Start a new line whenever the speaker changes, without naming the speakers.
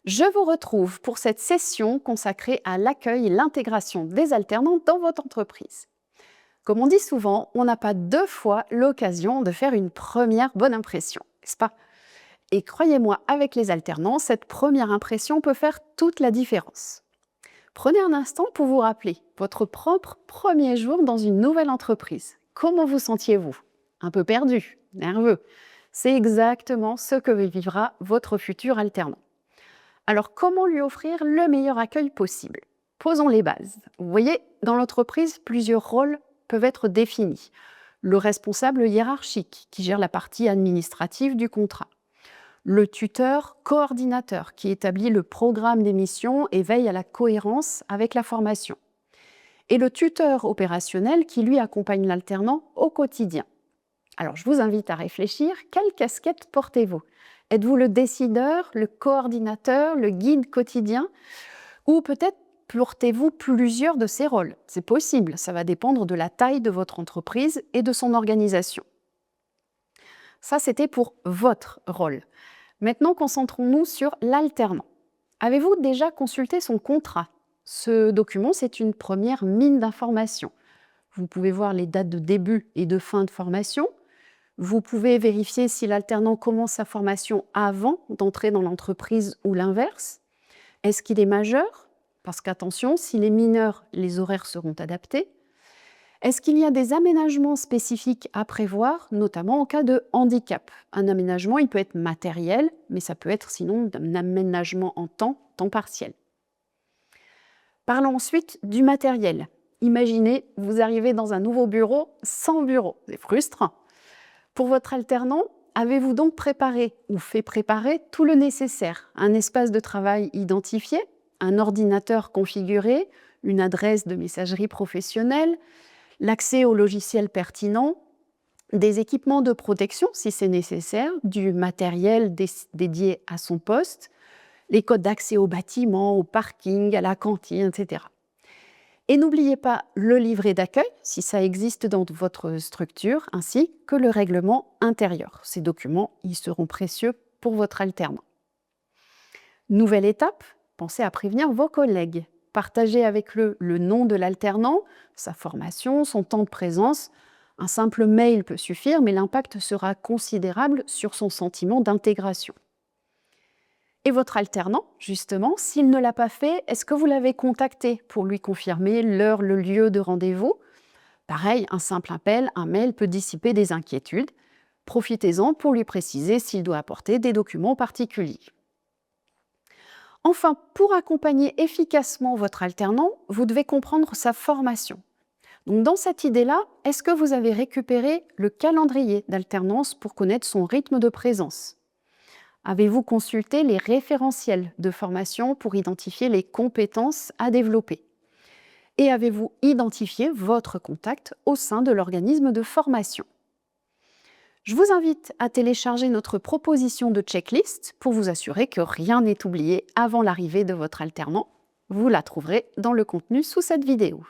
Je vous retrouve pour cette session consacrée à l'accueil et l'intégration des alternants dans votre entreprise. Comme on dit souvent, on n'a pas deux fois l'occasion de faire une première bonne impression, n'est-ce pas? Et croyez-moi, avec les alternants, cette première impression peut faire toute la différence. Prenez un instant pour vous rappeler votre propre premier jour dans une nouvelle entreprise. Comment vous sentiez-vous? Un peu perdu, nerveux. C'est exactement ce que vivra votre futur alternant. Alors, comment lui offrir le meilleur accueil possible? Posons les bases. Vous voyez, dans l'entreprise, plusieurs rôles peuvent être définis. Le responsable hiérarchique, qui gère la partie administrative du contrat. Le tuteur coordinateur, qui établit le programme des missions et veille à la cohérence avec la formation. Et le tuteur opérationnel, qui lui accompagne l'alternant au quotidien. Alors, je vous invite à réfléchir, quelle casquette portez-vous? Êtes-vous le décideur, le coordinateur, le guide quotidien? Ou peut-être portez-vous plusieurs de ces rôles? C'est possible, ça va dépendre de la taille de votre entreprise et de son organisation. Ça, c'était pour votre rôle. Maintenant, concentrons-nous sur l'alternant. Avez-vous déjà consulté son contrat? Ce document, c'est une première mine d'informations. Vous pouvez voir les dates de début et de fin de formation. Vous pouvez vérifier si l'alternant commence sa formation avant d'entrer dans l'entreprise ou l'inverse. Est-ce qu'il est majeur? Parce qu'attention, s'il est mineur, les horaires seront adaptés. Est-ce qu'il y a des aménagements spécifiques à prévoir, notamment en cas de handicap? Un aménagement, il peut être matériel, mais ça peut être sinon un aménagement en temps partiel. Parlons ensuite du matériel. Imaginez, vous arrivez dans un nouveau bureau sans bureau. C'est frustrant. Pour votre alternant, avez-vous donc préparé ou fait préparer tout le nécessaire? Un espace de travail identifié, un ordinateur configuré, une adresse de messagerie professionnelle, l'accès aux logiciels pertinents, des équipements de protection si c'est nécessaire, du matériel dédié à son poste, les codes d'accès au bâtiment, au parking, à la cantine, etc. Et n'oubliez pas le livret d'accueil, si ça existe dans votre structure, ainsi que le règlement intérieur. Ces documents, ils seront précieux pour votre alternant. Nouvelle étape, pensez à prévenir vos collègues. Partagez avec le nom de l'alternant, sa formation, son temps de présence. Un simple mail peut suffire, mais l'impact sera considérable sur son sentiment d'intégration. Et votre alternant, justement, s'il ne l'a pas fait, est-ce que vous l'avez contacté pour lui confirmer l'heure, le lieu de rendez-vous? Pareil, un simple appel, un mail peut dissiper des inquiétudes. Profitez-en pour lui préciser s'il doit apporter des documents particuliers. Enfin, pour accompagner efficacement votre alternant, vous devez comprendre sa formation. Donc, dans cette idée-là, est-ce que vous avez récupéré le calendrier d'alternance pour connaître son rythme de présence? Avez-vous consulté les référentiels de formation pour identifier les compétences à développer? Et avez-vous identifié votre contact au sein de l'organisme de formation? Je vous invite à télécharger notre proposition de checklist pour vous assurer que rien n'est oublié avant l'arrivée de votre alternant. Vous la trouverez dans le contenu sous cette vidéo.